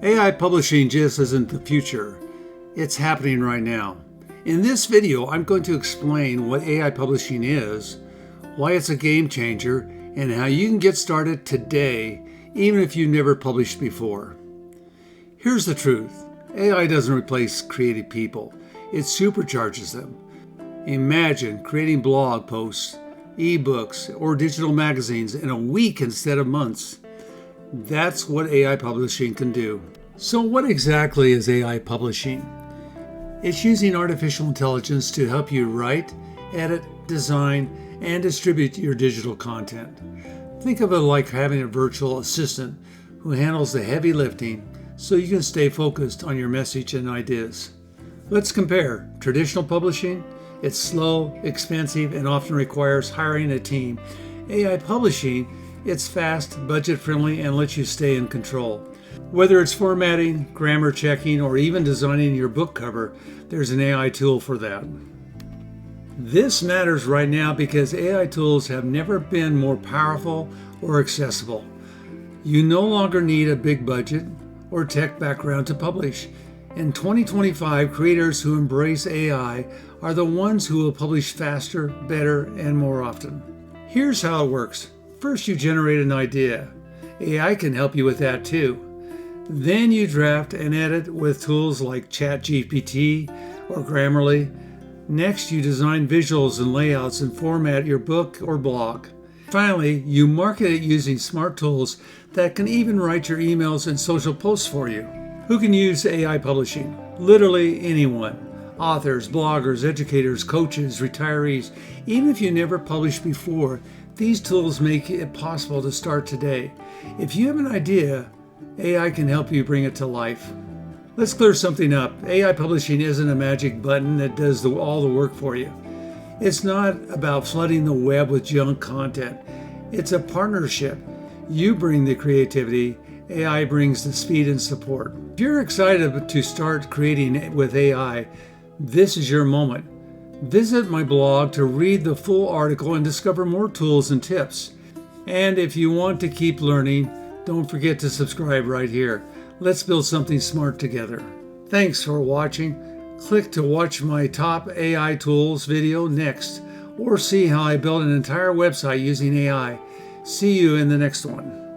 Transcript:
AI publishing just isn't the future. It's happening right now. In this video, I'm going to explain what AI publishing is, why it's a game changer, and how you can get started today, even if you never published before. Here's the truth. AI doesn't replace creative people. It supercharges them. Imagine creating blog posts, ebooks, or digital magazines in a week instead of months. That's what AI publishing can do. So what exactly is AI publishing? It's using artificial intelligence to help you write, edit, design, and distribute your digital content. Think of it like having a virtual assistant who handles the heavy lifting so you can stay focused on your message and ideas. Let's compare. Traditional publishing, it's slow, expensive, and often requires hiring a team. AI publishing, it's fast, budget-friendly, and lets you stay in control. Whether it's formatting, grammar checking, or even designing your book cover, there's an AI tool for that. This matters right now because AI tools have never been more powerful or accessible. You no longer need a big budget or tech background to publish. In 2025, creators who embrace AI are the ones who will publish faster, better, and more often. Here's how it works. First, you generate an idea. AI can help you with that too. Then you draft and edit with tools like ChatGPT or Grammarly. Next, you design visuals and layouts and format your book or blog. Finally, you market it using smart tools that can even write your emails and social posts for you. Who can use AI publishing? Literally anyone. Authors, bloggers, educators, coaches, retirees. Even if you never published before, these tools make it possible to start today. If you have an idea, AI can help you bring it to life. Let's clear something up. AI publishing isn't a magic button that does all the work for you. It's not about flooding the web with junk content. It's a partnership. You bring the creativity, AI brings the speed and support. If you're excited to start creating with AI, this is your moment. Visit my blog to read the full article and discover more tools and tips. And if you want to keep learning, don't forget to subscribe right here. Let's build something smart together. Thanks for watching. Click to watch my top AI tools video next, or see how I built an entire website using AI. See you in the next one.